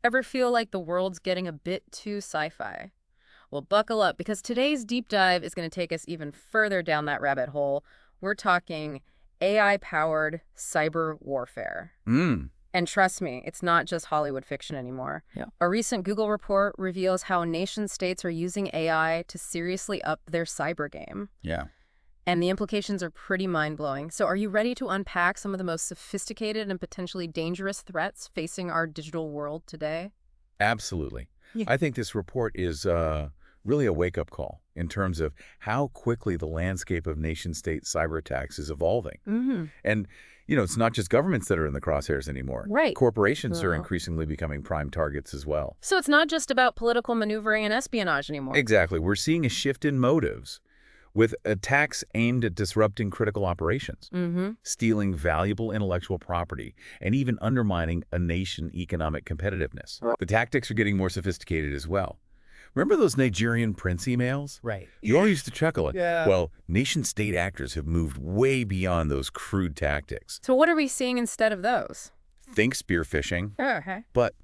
Ever feel like the world's getting a bit too sci-fi? Well, buckle up, because today's deep dive is going to take us even further down that rabbit hole. We're talking AI-powered cyber warfare. And trust me, it's not just Hollywood fiction anymore. Yeah. A recent Google report reveals how nation-states are using AI to seriously up their cyber game. Yeah. And the implications are pretty mind-blowing. So are you ready to unpack some of the most sophisticated and potentially dangerous threats facing our digital world today? Absolutely. Yeah. I think this report is really a wake-up call in terms of how quickly the landscape of nation-state cyber attacks is evolving. And, it's not just governments that are in the crosshairs anymore. Right. Corporations are increasingly becoming prime targets as well. So it's not just about political maneuvering and espionage anymore. Exactly. We're seeing a shift in motives, with attacks aimed at disrupting critical operations, stealing valuable intellectual property, and even undermining a nation's economic competitiveness. The tactics are getting more sophisticated as well. Remember those Nigerian prince emails? Right. You all used to chuckle at. Yeah. Well, nation-state actors have moved way beyond those crude tactics. So what are we seeing instead of those? Think spear phishing, Okay. but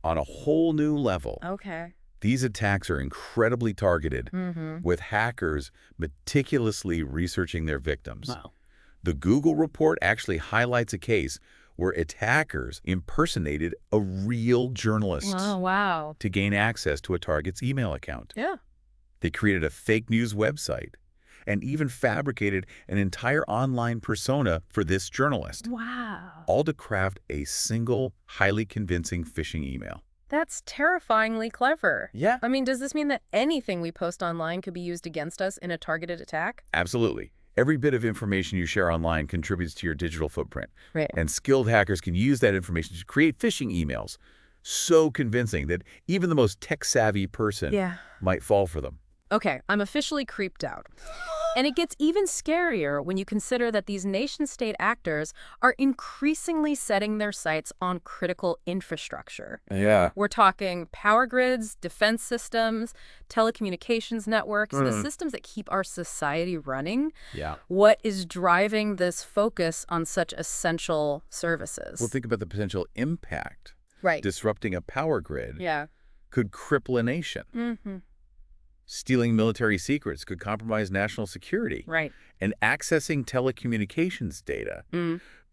on a whole new level. Okay. These attacks are incredibly targeted, with hackers meticulously researching their victims. Wow. The Google report actually highlights a case where attackers impersonated a real journalist Oh, wow. to gain access to a target's email account. Yeah. They created a fake news website and even fabricated an entire online persona for this journalist, Wow. all to craft a single, highly convincing phishing email. That's terrifyingly clever. Yeah. I mean, does this mean that anything we post online could be used against us in a targeted attack? Absolutely. Every bit of information you share online contributes to your digital footprint. Right. And skilled hackers can use that information to create phishing emails so convincing that even the most tech-savvy person might fall for them. Okay, I'm officially creeped out. And it gets even scarier when you consider that these nation-state actors are increasingly setting their sights on critical infrastructure. Yeah. We're talking power grids, defense systems, telecommunications networks, the systems that keep our society running. Yeah. What is driving this focus on such essential services? Well, think about the potential impact. Right. Disrupting a power grid Yeah. could cripple a nation. Stealing military secrets could compromise national security. Right. And accessing telecommunications data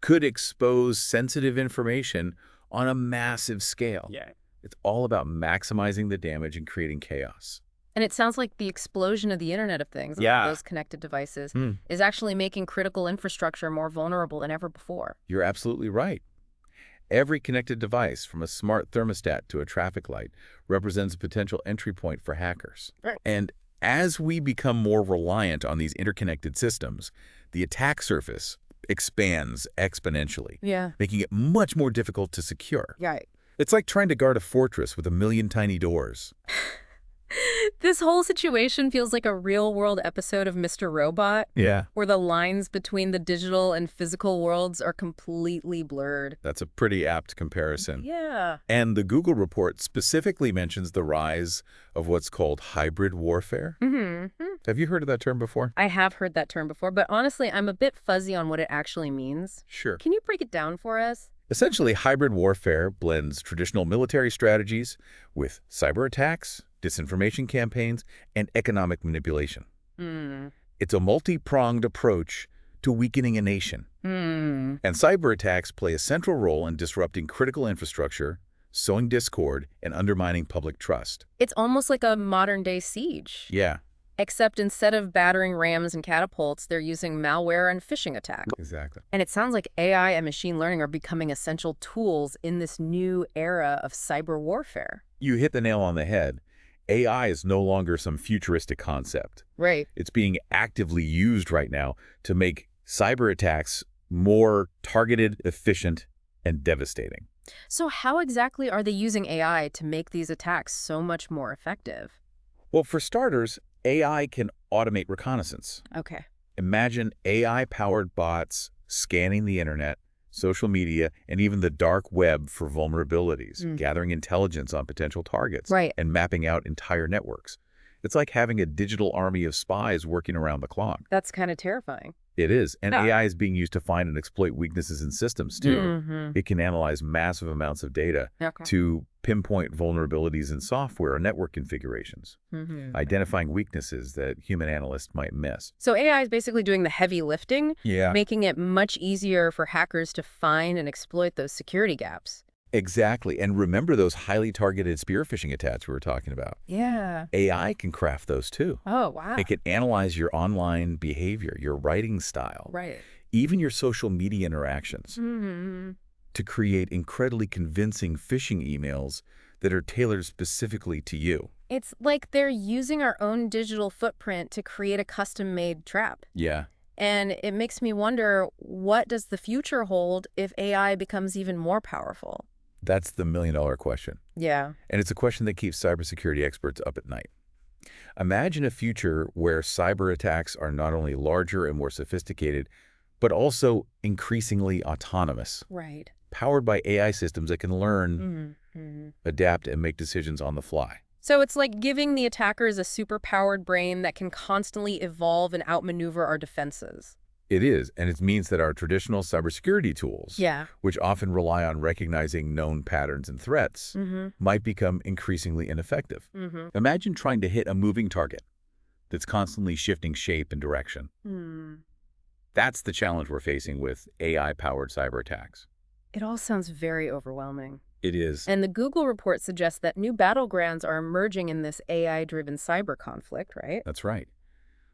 could expose sensitive information on a massive scale. Yeah. It's all about maximizing the damage and creating chaos. And it sounds like the explosion of the Internet of Things, Yeah. those connected devices, is actually making critical infrastructure more vulnerable than ever before. You're absolutely right. Every connected device, from a smart thermostat to a traffic light, represents a potential entry point for hackers. Right. And as we become more reliant on these interconnected systems, the attack surface expands exponentially, making it much more difficult to secure. Right. It's like trying to guard a fortress with a million tiny doors. This whole situation feels like a real-world episode of Mr. Robot, Yeah. where the lines between the digital and physical worlds are completely blurred. That's a pretty apt comparison. Yeah. And the Google report specifically mentions the rise of what's called hybrid warfare. Have you heard of that term before? I have heard that term before, but honestly, I'm a bit fuzzy on what it actually means. Sure. Can you break it down for us? Essentially, hybrid warfare blends traditional military strategies with cyber attacks, disinformation campaigns, and economic manipulation. It's a multi-pronged approach to weakening a nation. And cyber attacks play a central role in disrupting critical infrastructure, sowing discord, and undermining public trust. It's almost like a modern-day siege. Yeah. Except instead of battering rams and catapults, they're using malware and phishing attacks. Exactly. And it sounds like AI and machine learning are becoming essential tools in this new era of cyber warfare. You hit the nail on the head. AI is no longer some futuristic concept. Right. It's being actively used right now to make cyber attacks more targeted, efficient, and devastating. So how exactly are they using AI to make these attacks so much more effective? Well, for starters, AI can automate reconnaissance. Okay. Imagine AI-powered bots scanning the internet, social media, and even the dark web for vulnerabilities, gathering intelligence on potential targets, Right. and mapping out entire networks. It's like having a digital army of spies working around the clock. That's kind of terrifying. It is. And Yeah. AI is being used to find and exploit weaknesses in systems, too. Mm-hmm. It can analyze massive amounts of data Okay. to pinpoint vulnerabilities in software or network configurations, Mm-hmm. identifying weaknesses that human analysts might miss. So AI is basically doing the heavy lifting, Yeah. making it much easier for hackers to find and exploit those security gaps. Exactly. And remember those highly targeted spear phishing attacks we were talking about? Yeah. AI can craft those, too. Oh, wow. It can analyze your online behavior, your writing style, Right. even your social media interactions, Mm-hmm. to create incredibly convincing phishing emails that are tailored specifically to you. It's like they're using our own digital footprint to create a custom-made trap. Yeah, And it makes me wonder, what does the future hold if AI becomes even more powerful? that's the million-dollar question. Yeah. And it's a question that keeps cybersecurity experts up at night. Imagine a future where cyber attacks are not only larger and more sophisticated, but also increasingly autonomous, Right. powered by AI systems that can learn, Mm-hmm. adapt, and make decisions on the fly. So it's like giving the attackers a super-powered brain that can constantly evolve and outmaneuver our defenses. It is, and it means that our traditional cybersecurity tools, Yeah. which often rely on recognizing known patterns and threats, Mm-hmm. might become increasingly ineffective. Mm-hmm. Imagine trying to hit a moving target that's constantly shifting shape and direction. Hmm. That's the challenge we're facing with AI-powered cyber attacks. It all sounds very overwhelming. It is. And the Google report suggests that new battlegrounds are emerging in this AI-driven cyber conflict, right? That's right.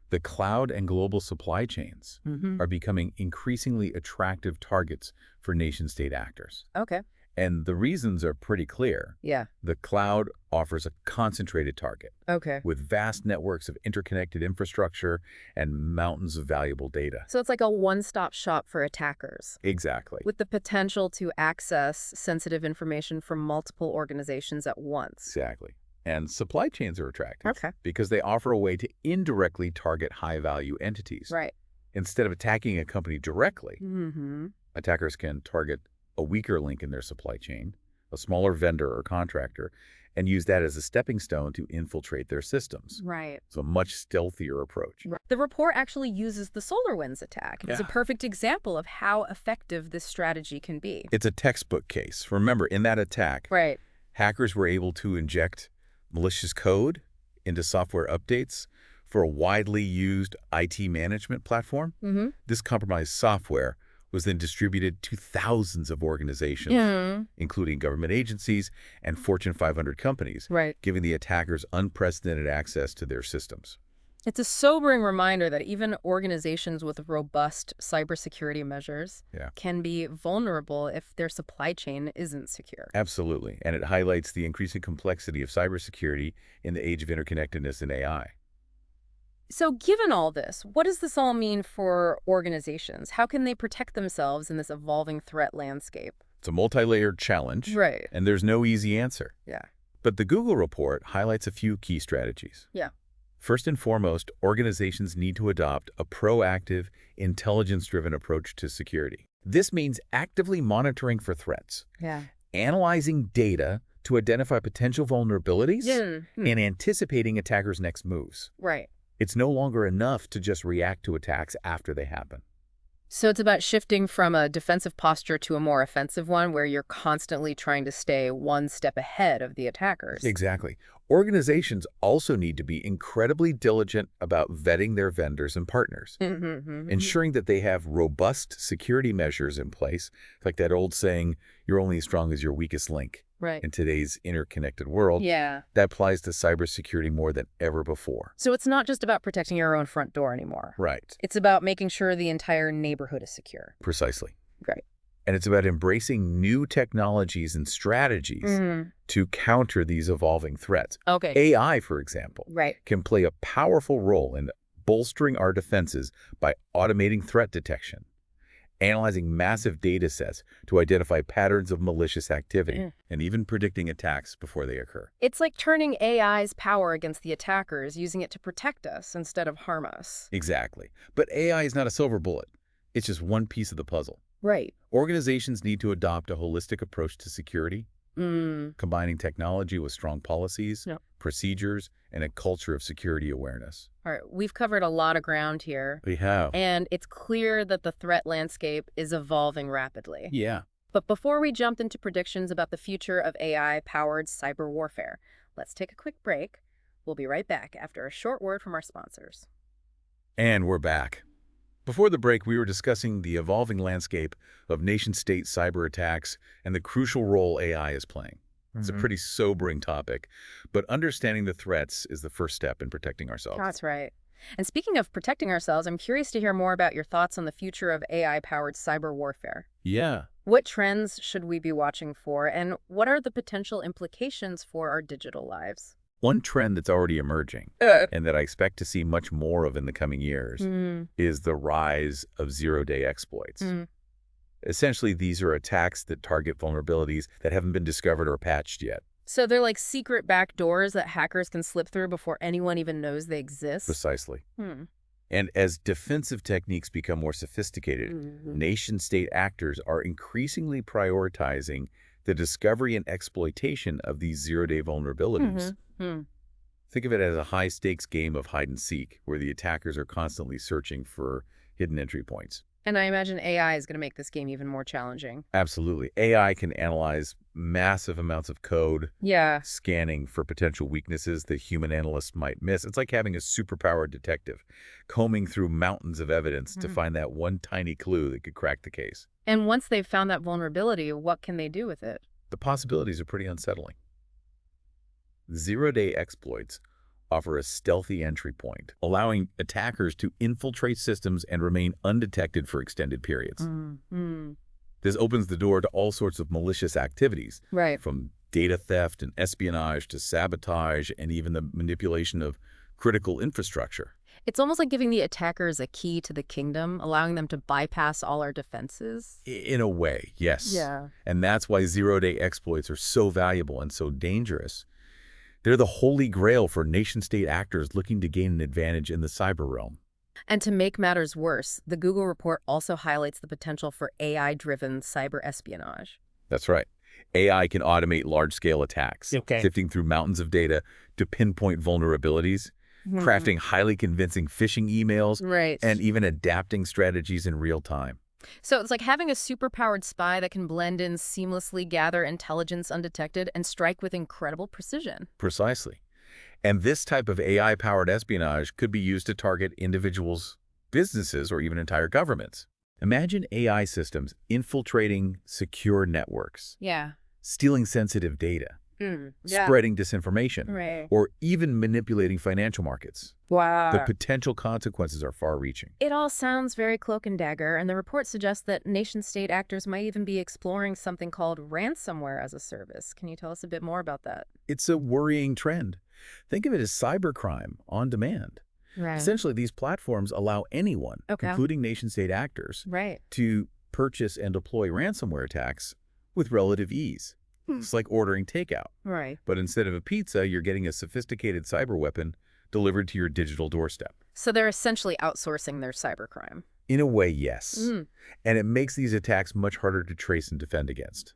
The cloud and global supply chains Mm-hmm. are becoming increasingly attractive targets for nation-state actors. Okay. And the reasons are pretty clear. Yeah. The cloud offers a concentrated target Okay. with vast networks of interconnected infrastructure and mountains of valuable data. So it's like a one-stop shop for attackers, Exactly. with the potential to access sensitive information from multiple organizations at once. Exactly. And supply chains are attractive Okay. because they offer a way to indirectly target high-value entities. Right. Instead of attacking a company directly, Mm-hmm. attackers can target a weaker link in their supply chain, a smaller vendor or contractor, and use that as a stepping stone to infiltrate their systems. Right. It's a much stealthier approach. The report actually uses the SolarWinds attack. It's a Yeah. perfect example of how effective this strategy can be. It's a textbook case. Remember, in that attack, Right. hackers were able to inject malicious code into software updates for a widely used IT management platform. Mm-hmm. This compromised software was then distributed to thousands of organizations, Yeah. including government agencies and Fortune 500 companies, Right. giving the attackers unprecedented access to their systems. It's a sobering reminder that even organizations with robust cybersecurity measures Yeah. can be vulnerable if their supply chain isn't secure. Absolutely. And it highlights the increasing complexity of cybersecurity in the age of interconnectedness and AI. So given all this, what does this all mean for organizations? How can they protect themselves in this evolving threat landscape? It's a multi-layered challenge, Right. and there's no easy answer. Yeah. But the Google report highlights a few key strategies. Yeah. First and foremost, organizations need to adopt a proactive, intelligence-driven approach to security. This means actively monitoring for threats, Yeah. analyzing data to identify potential vulnerabilities, Yeah. and anticipating attackers' next moves. Right. It's no longer enough to just react to attacks after they happen. So it's about shifting from a defensive posture to a more offensive one where you're constantly trying to stay one step ahead of the attackers. Exactly. Organizations also need to be incredibly diligent about vetting their vendors and partners, ensuring that they have robust security measures in place, like that old saying, you're only as strong as your weakest link. Right. In today's interconnected world, Yeah. that applies to cybersecurity more than ever before. So it's not just about protecting your own front door anymore. Right. It's about making sure the entire neighborhood is secure. Precisely. Right. And it's about embracing new technologies and strategies to counter these evolving threats. Okay. AI, for example, Right. can play a powerful role in bolstering our defenses by automating threat detection, analyzing massive data sets to identify patterns of malicious activity, and even predicting attacks before they occur. It's like turning AI's power against the attackers, using it to protect us instead of harm us. Exactly. But AI is not a silver bullet. It's just one piece of the puzzle. Right. Organizations need to adopt a holistic approach to security, combining technology with strong policies, Yep. procedures, and a culture of security awareness. All right, we've covered a lot of ground here, We have. and it's clear that the threat landscape is evolving rapidly. Yeah. But before we jump into predictions about the future of AI-powered cyber warfare, let's take a quick break. We'll be right back after a short word from our sponsors. And we're back. Before the break, we were discussing the evolving landscape of nation-state cyber attacks and the crucial role AI is playing. It's a pretty sobering topic, but understanding the threats is the first step in protecting ourselves. That's right. And speaking of protecting ourselves, I'm curious to hear more about your thoughts on the future of AI-powered cyber warfare. Yeah. What trends should we be watching for, and what are the potential implications for our digital lives? One trend that's already emerging, and that I expect to see much more of in the coming years, is the rise of zero-day exploits. Essentially, these are attacks that target vulnerabilities that haven't been discovered or patched yet. So they're like secret backdoors that hackers can slip through before anyone even knows they exist? Precisely. And as defensive techniques become more sophisticated, nation-state actors are increasingly prioritizing the discovery and exploitation of these zero-day vulnerabilities. Think of it as a high-stakes game of hide-and-seek, where the attackers are constantly searching for hidden entry points. And I imagine AI is going to make this game even more challenging. Absolutely. AI can analyze massive amounts of code, Yeah. scanning for potential weaknesses that human analysts might miss. It's like having a superpowered detective combing through mountains of evidence to find that one tiny clue that could crack the case. And once they've found that vulnerability, what can they do with it? The possibilities are pretty unsettling. Zero-day exploits offer a stealthy entry point, allowing attackers to infiltrate systems and remain undetected for extended periods. This opens the door to all sorts of malicious activities, Right. from data theft and espionage to sabotage and even the manipulation of critical infrastructure. It's almost like giving the attackers a key to the kingdom, allowing them to bypass all our defenses. In a way, yes. Yeah. And that's why zero-day exploits are so valuable and so dangerous. They're the holy grail for nation-state actors looking to gain an advantage in the cyber realm. And to make matters worse, the Google report also highlights the potential for AI-driven cyber espionage. That's right. AI can automate large-scale attacks, sifting through mountains of data to pinpoint vulnerabilities, crafting highly convincing phishing emails, and even adapting strategies in real time. So it's like having a superpowered spy that can blend in seamlessly, gather intelligence undetected, and strike with incredible precision. Precisely. And this type of AI-powered espionage could be used to target individuals, businesses, or even entire governments. Imagine AI systems infiltrating secure networks, Yeah. stealing sensitive data, Yeah. spreading disinformation, Right. or even manipulating financial markets. Wow. The potential consequences are far-reaching. It all sounds very cloak and dagger, and the report suggests that nation-state actors might even be exploring something called ransomware as a service. Can you tell us a bit more about that? It's a worrying trend. Think of it as cybercrime on demand. Right. Essentially, these platforms allow anyone, Okay. including nation-state actors, Right. to purchase and deploy ransomware attacks with relative ease. It's like ordering takeout. Right. But instead of a pizza, you're getting a sophisticated cyber weapon delivered to your digital doorstep. So they're essentially outsourcing their cybercrime. In a way, yes. And it makes these attacks much harder to trace and defend against.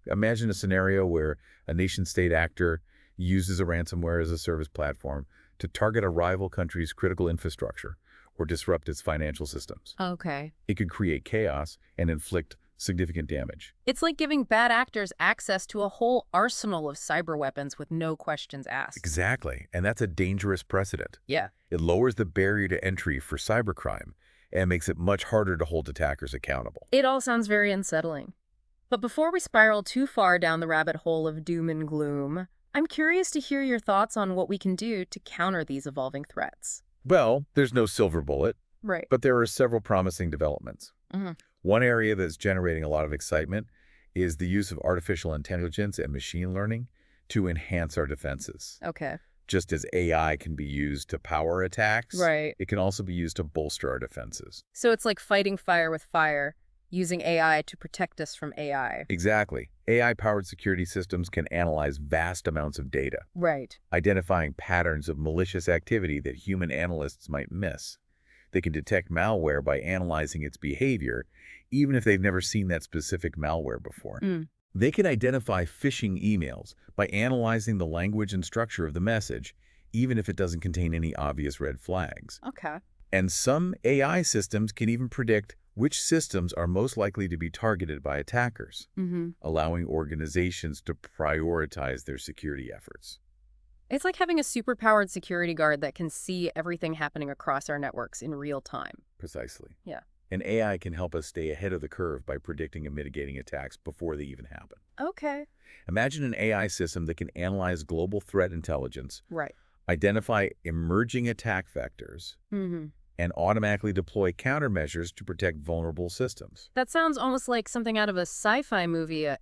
Imagine a scenario where a nation-state actor uses a ransomware as a service platform to target a rival country's critical infrastructure or disrupt its financial systems. Okay. It could create chaos and inflict significant damage. It's like giving bad actors access to a whole arsenal of cyber weapons with no questions asked. Exactly. And that's a dangerous precedent. Yeah. It lowers the barrier to entry for cybercrime and makes it much harder to hold attackers accountable. It all sounds very unsettling. But before we spiral too far down the rabbit hole of doom and gloom, I'm curious to hear your thoughts on what we can do to counter these evolving threats. Well, there's no silver bullet, Right. but there are several promising developments. One area that's generating a lot of excitement is the use of artificial intelligence and machine learning to enhance our defenses. Okay. Just as AI can be used to power attacks, Right. it can also be used to bolster our defenses. So it's like fighting fire with fire, using AI to protect us from AI. Exactly. AI-powered security systems can analyze vast amounts of data, Right. identifying patterns of malicious activity that human analysts might miss. They can detect malware by analyzing its behavior, even if they've never seen that specific malware before. They can identify phishing emails by analyzing the language and structure of the message, even if it doesn't contain any obvious red flags. Okay. And some AI systems can even predict which systems are most likely to be targeted by attackers, allowing organizations to prioritize their security efforts. It's like having a superpowered security guard that can see everything happening across our networks in real time. Precisely. Yeah. And AI can help us stay ahead of the curve by predicting and mitigating attacks before they even happen. Okay. Imagine an AI system that can analyze global threat intelligence, Right. identify emerging attack vectors, and automatically deploy countermeasures to protect vulnerable systems. That sounds almost like something out of a sci-fi movie, a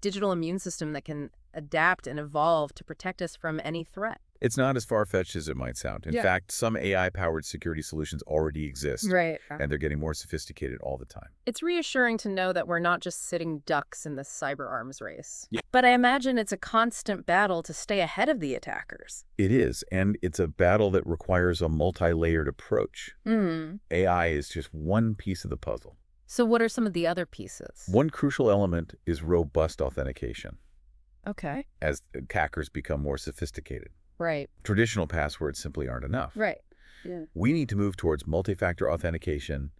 digital immune system that can adapt and evolve to protect us from any threat. It's not as far-fetched as it might sound. In Yeah. fact, some AI-powered security solutions already exist, Right. and they're getting more sophisticated all the time. It's reassuring to know that we're not just sitting ducks in the cyber arms race. Yeah. But I imagine it's a constant battle to stay ahead of the attackers. It is, and it's a battle that requires a multi-layered approach. AI is just one piece of the puzzle. So what are some of the other pieces? One crucial element is robust authentication, Okay. as attackers become more sophisticated. Right. Traditional passwords simply aren't enough. Right. Yeah. We need to move towards multi-factor authentication,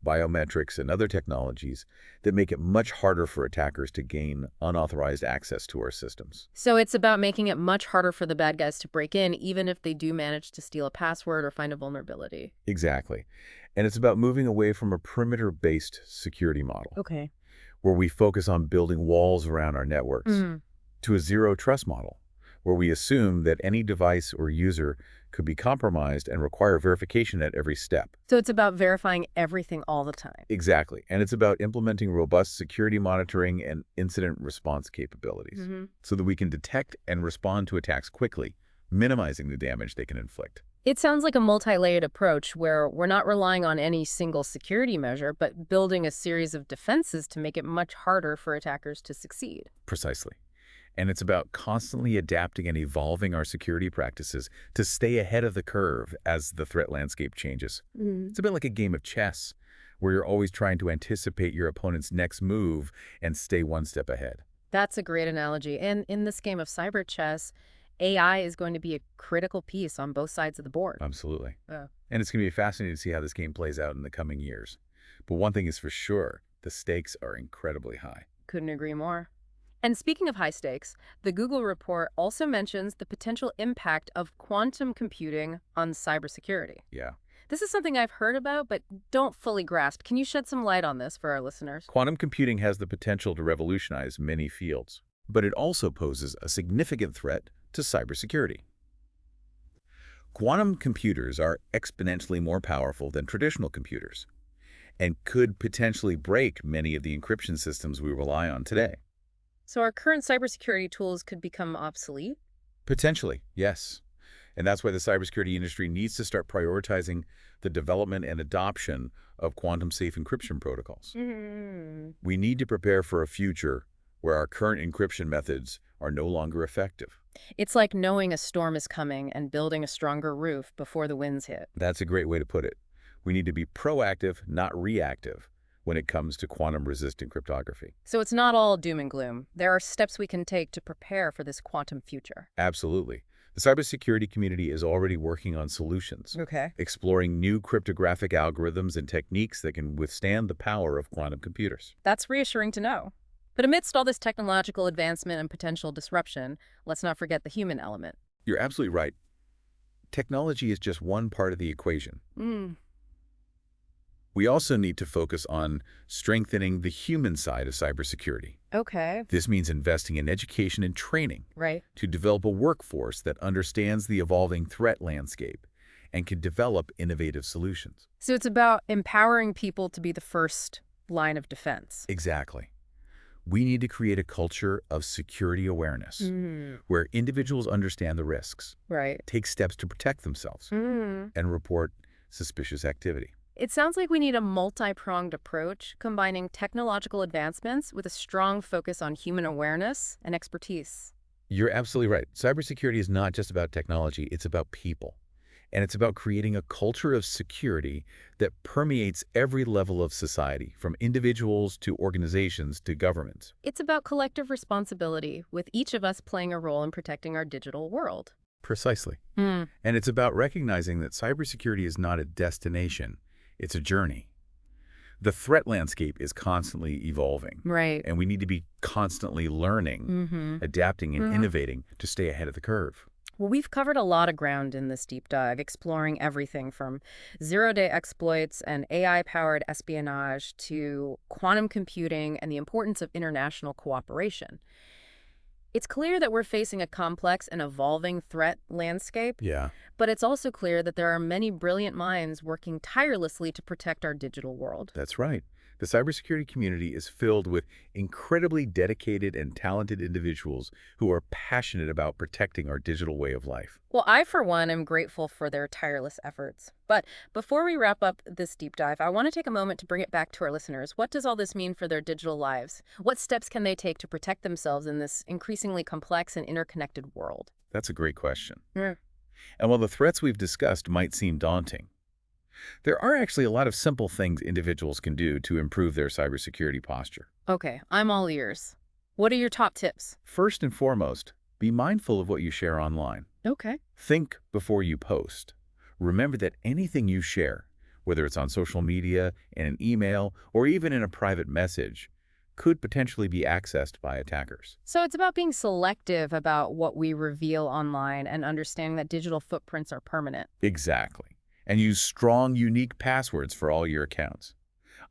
biometrics, and other technologies that make it much harder for attackers to gain unauthorized access to our systems. So it's about making it much harder for the bad guys to break in, even if they do manage to steal a password or find a vulnerability. Exactly. And it's about moving away from a perimeter-based security model, Okay. where we focus on building walls around our networks, to a zero-trust model, where we assume that any device or user could be compromised and require verification at every step. So it's about verifying everything all the time. Exactly. And it's about implementing robust security monitoring and incident response capabilities so that we can detect and respond to attacks quickly, minimizing the damage they can inflict. It sounds like a multi-layered approach where we're not relying on any single security measure, but building a series of defenses to make it much harder for attackers to succeed. Precisely. And it's about constantly adapting and evolving our security practices to stay ahead of the curve as the threat landscape changes. It's a bit like a game of chess, where you're always trying to anticipate your opponent's next move and stay one step ahead. That's a great analogy. And in this game of cyber chess, AI is going to be a critical piece on both sides of the board. Absolutely. Yeah. And it's going to be fascinating to see how this game plays out in the coming years. But one thing is for sure, the stakes are incredibly high. Couldn't agree more. And speaking of high stakes, the Google report also mentions the potential impact of quantum computing on cybersecurity. Yeah. This is something I've heard about, but don't fully grasp. Can you shed some light on this for our listeners? Quantum computing has the potential to revolutionize many fields, but it also poses a significant threat to cybersecurity. Quantum computers are exponentially more powerful than traditional computers and could potentially break many of the encryption systems we rely on today. So our current cybersecurity tools could become obsolete? Potentially, yes. And that's why the cybersecurity industry needs to start prioritizing the development and adoption of quantum-safe encryption protocols. We need to prepare for a future where our current encryption methods are no longer effective. It's like knowing a storm is coming and building a stronger roof before the winds hit. That's a great way to put it. We need to be proactive, not reactive, when it comes to quantum-resistant cryptography. So it's not all doom and gloom. There are steps we can take to prepare for this quantum future. Absolutely. The cybersecurity community is already working on solutions, exploring new cryptographic algorithms and techniques that can withstand the power of quantum computers. That's reassuring to know. But amidst all this technological advancement and potential disruption, let's not forget the human element. You're absolutely right. Technology is just one part of the equation. We also need to focus on strengthening the human side of cybersecurity. Okay. This means investing in education and training to develop a workforce that understands the evolving threat landscape and can develop innovative solutions. So it's about empowering people to be the first line of defense. Exactly. We need to create a culture of security awareness where individuals understand the risks, take steps to protect themselves, and report suspicious activity. It sounds like we need a multi-pronged approach, combining technological advancements with a strong focus on human awareness and expertise. You're absolutely right. Cybersecurity is not just about technology, it's about people. And it's about creating a culture of security that permeates every level of society, from individuals to organizations to governments. It's about collective responsibility, with each of us playing a role in protecting our digital world. Precisely. Hmm. And it's about recognizing that cybersecurity is not a destination, it's a journey. The threat landscape is constantly evolving, Right. and we need to be constantly learning, adapting, and innovating to stay ahead of the curve. Well, we've covered a lot of ground in this deep dive, exploring everything from zero-day exploits and AI-powered espionage to quantum computing and the importance of international cooperation. It's clear that we're facing a complex and evolving threat landscape, Yeah. but it's also clear that there are many brilliant minds working tirelessly to protect our digital world. That's right. The cybersecurity community is filled with incredibly dedicated and talented individuals who are passionate about protecting our digital way of life. Well, I, for one, am grateful for their tireless efforts. But before we wrap up this deep dive, I want to take a moment to bring it back to our listeners. What does all this mean for their digital lives? What steps can they take to protect themselves in this increasingly complex and interconnected world? That's a great question. Mm. And while the threats we've discussed might seem daunting, there are actually a lot of simple things individuals can do to improve their cybersecurity posture. Okay, I'm all ears. What are your top tips? First and foremost, be mindful of what you share online. Okay. Think before you post. Remember that anything you share, whether it's on social media, in an email, or even in a private message, could potentially be accessed by attackers. So it's about being selective about what we reveal online and understanding that digital footprints are permanent. Exactly. And use strong, unique passwords for all your accounts.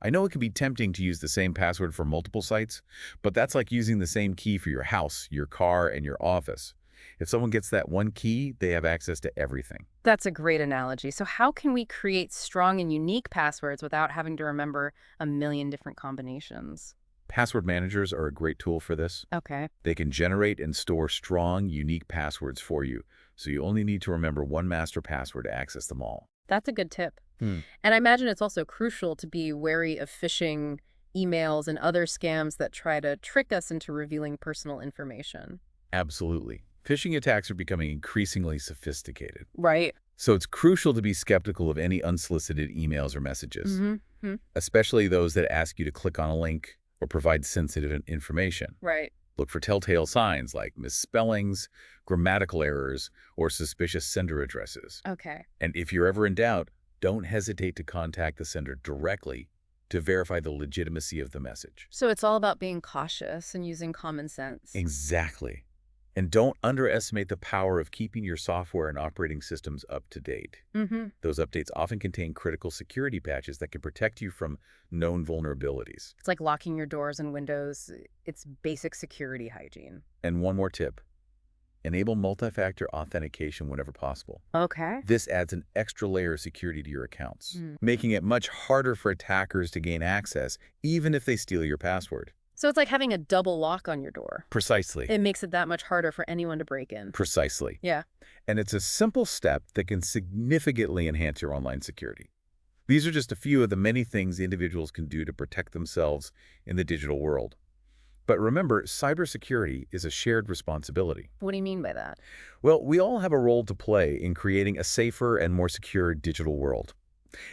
I know it can be tempting to use the same password for multiple sites, but that's like using the same key for your house, your car, and your office. If someone gets that one key, they have access to everything. That's a great analogy. So how can we create strong and unique passwords without having to remember a million different combinations? Password managers are a great tool for this. Okay. They can generate and store strong, unique passwords for you, so you only need to remember one master password to access them all. That's a good tip. Hmm. And I imagine it's also crucial to be wary of phishing emails and other scams that try to trick us into revealing personal information. Absolutely. Phishing attacks are becoming increasingly sophisticated. Right. So it's crucial to be skeptical of any unsolicited emails or messages, especially those that ask you to click on a link or provide sensitive information. Right. Look for telltale signs like misspellings, grammatical errors, or suspicious sender addresses. Okay. And if you're ever in doubt, don't hesitate to contact the sender directly to verify the legitimacy of the message. So it's all about being cautious and using common sense. Exactly. And don't underestimate the power of keeping your software and operating systems up to date. Those updates often contain critical security patches that can protect you from known vulnerabilities. It's like locking your doors and windows. It's basic security hygiene. And one more tip. Enable multi-factor authentication whenever possible. Okay. This adds an extra layer of security to your accounts, making it much harder for attackers to gain access, even if they steal your password. So it's like having a double lock on your door. Precisely. It makes it that much harder for anyone to break in. Precisely. Yeah. And it's a simple step that can significantly enhance your online security. These are just a few of the many things individuals can do to protect themselves in the digital world. But remember, cybersecurity is a shared responsibility. What do you mean by that? Well, we all have a role to play in creating a safer and more secure digital world.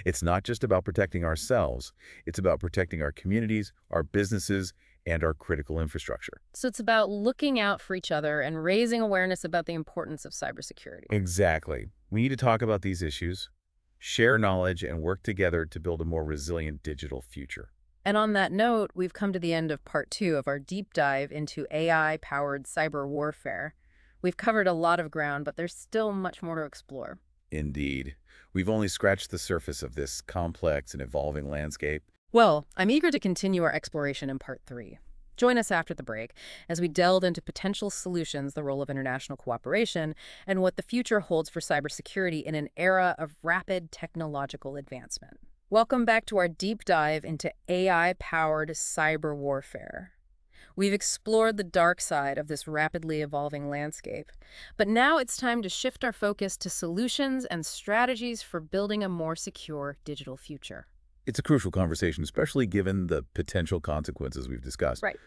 It's not just about protecting ourselves, it's about protecting our communities, our businesses, and our critical infrastructure. So it's about looking out for each other and raising awareness about the importance of cybersecurity. Exactly. We need to talk about these issues, share knowledge, and work together to build a more resilient digital future. And on that note, we've come to the end of part 2 of our deep dive into AI-powered cyber warfare. We've covered a lot of ground, but there's still much more to explore. Indeed. We've only scratched the surface of this complex and evolving landscape. Well, I'm eager to continue our exploration in part 3. Join us after the break as we delve into potential solutions, the role of international cooperation, and what the future holds for cybersecurity in an era of rapid technological advancement. Welcome back to our deep dive into AI-powered cyber warfare. We've explored the dark side of this rapidly evolving landscape, but now it's time to shift our focus to solutions and strategies for building a more secure digital future. It's a crucial conversation, especially given the potential consequences we've discussed. Right.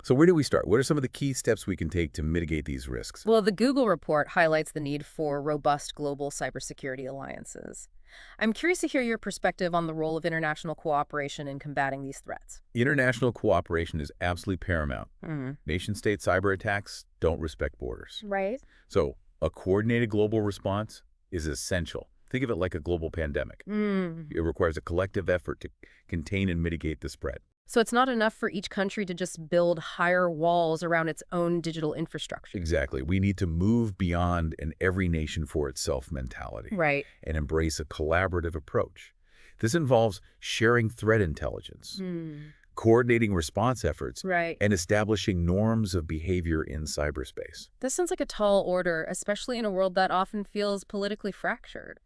So where do we start? What are some of the key steps we can take to mitigate these risks? Well, the Google report highlights the need for robust global cybersecurity alliances. I'm curious to hear your perspective on the role of international cooperation in combating these threats. International cooperation is absolutely paramount. Mm. Nation-state cyber attacks don't respect borders. Right. So a coordinated global response is essential. Think of it like a global pandemic. It requires a collective effort to contain and mitigate the spread. So it's not enough for each country to just build higher walls around its own digital infrastructure. Exactly. We need to move beyond an every nation for itself mentality. Right. And embrace a collaborative approach. This involves sharing threat intelligence, coordinating response efforts, Right. and establishing norms of behavior in cyberspace. This sounds like a tall order, especially in a world that often feels politically fractured.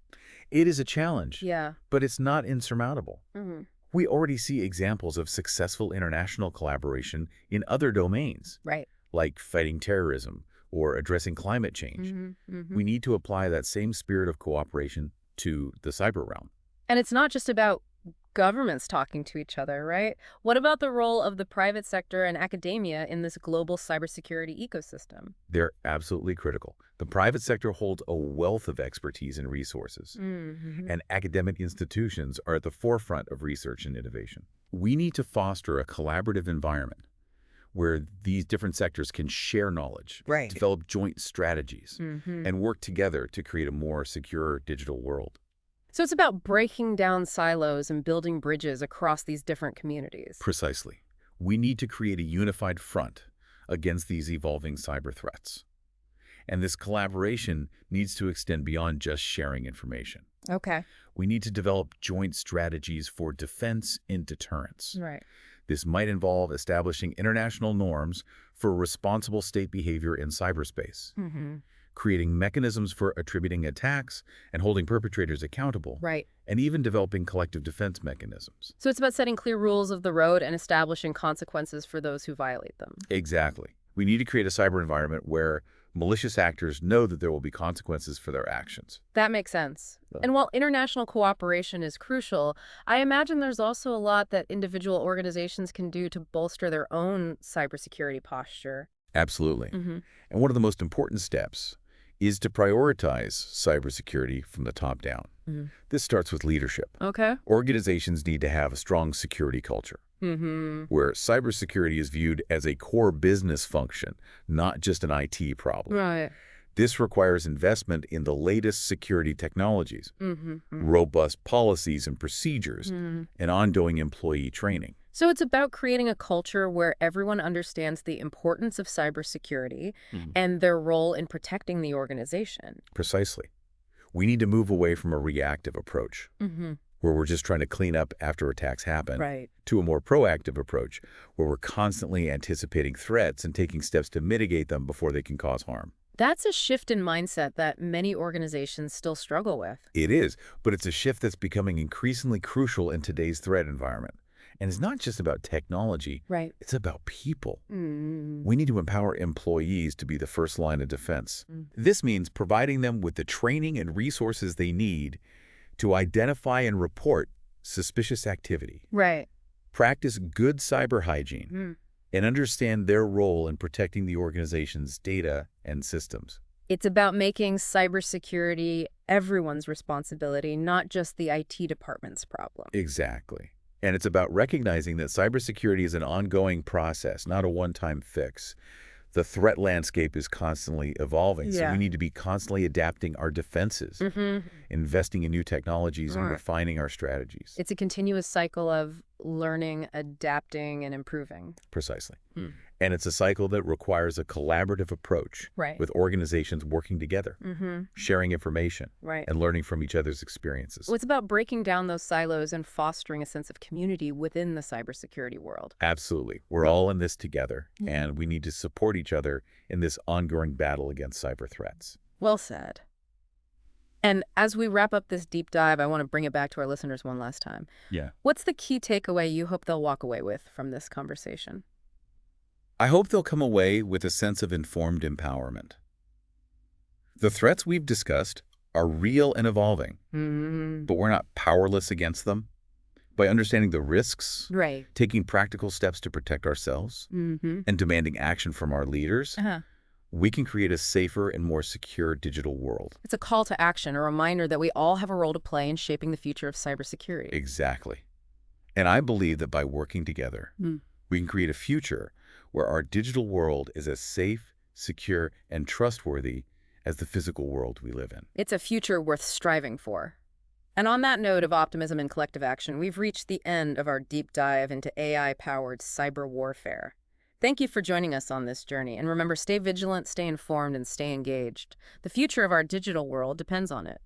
It is a challenge, Yeah. but it's not insurmountable. Mm-hmm. We already see examples of successful international collaboration in other domains, Right. like fighting terrorism or addressing climate change. We need to apply that same spirit of cooperation to the cyber realm. And it's not just about governments talking to each other, right? What about the role of the private sector and academia in this global cybersecurity ecosystem? They're absolutely critical. The private sector holds a wealth of expertise and resources, and academic institutions are at the forefront of research and innovation. We need to foster a collaborative environment where these different sectors can share knowledge, Right. develop joint strategies, and work together to create a more secure digital world. So it's about breaking down silos and building bridges across these different communities. Precisely. We need to create a unified front against these evolving cyber threats. And this collaboration needs to extend beyond just sharing information. Okay. We need to develop joint strategies for defense and deterrence. Right. This might involve establishing international norms for responsible state behavior in cyberspace, creating mechanisms for attributing attacks and holding perpetrators accountable, Right. and even developing collective defense mechanisms. So it's about setting clear rules of the road and establishing consequences for those who violate them. Exactly. We need to create a cyber environment where malicious actors know that there will be consequences for their actions. That makes sense. And while international cooperation is crucial, I imagine there's also a lot that individual organizations can do to bolster their own cybersecurity posture. Absolutely. And one of the most important steps is to prioritize cybersecurity from the top down. This starts with leadership. Okay. Organizations need to have a strong security culture, where cybersecurity is viewed as a core business function, not just an IT problem. Right. This requires investment in the latest security technologies, robust policies and procedures, and ongoing employee training. So it's about creating a culture where everyone understands the importance of cybersecurity and their role in protecting the organization. Precisely. We need to move away from a reactive approach, where we're just trying to clean up after attacks happen, Right. to a more proactive approach, where we're constantly anticipating threats and taking steps to mitigate them before they can cause harm. That's a shift in mindset that many organizations still struggle with. It is, but it's a shift that's becoming increasingly crucial in today's threat environment. And it's not just about technology, Right. it's about people. We need to empower employees to be the first line of defense. This means providing them with the training and resources they need to identify and report suspicious activity, Right. practice good cyber hygiene, and understand their role in protecting the organization's data and systems. It's about making cybersecurity everyone's responsibility, not just the IT department's problem. Exactly. And it's about recognizing that cybersecurity is an ongoing process, not a one-time fix. The threat landscape is constantly evolving, so we need to be constantly adapting our defenses, investing in new technologies, and refining our strategies. It's a continuous cycle of learning, adapting, and improving. Precisely. And it's a cycle that requires a collaborative approach, Right. with organizations working together, sharing information, Right. and learning from each other's experiences. Well, it's about breaking down those silos and fostering a sense of community within the cybersecurity world. Absolutely. We're all in this together, and we need to support each other in this ongoing battle against cyber threats. Well said. And as we wrap up this deep dive, I want to bring it back to our listeners one last time. Yeah. What's the key takeaway you hope they'll walk away with from this conversation? I hope they'll come away with a sense of informed empowerment. The threats we've discussed are real and evolving, but we're not powerless against them. By understanding the risks, Right. taking practical steps to protect ourselves, Mm-hmm. and demanding action from our leaders, Uh-huh. we can create a safer and more secure digital world. It's a call to action, a reminder that we all have a role to play in shaping the future of cybersecurity. Exactly. And I believe that by working together, Mm. we can create a future where our digital world is as safe, secure, and trustworthy as the physical world we live in. It's a future worth striving for. And on that note of optimism and collective action, we've reached the end of our deep dive into AI-powered cyber warfare. Thank you for joining us on this journey. And remember, stay vigilant, stay informed, and stay engaged. The future of our digital world depends on it.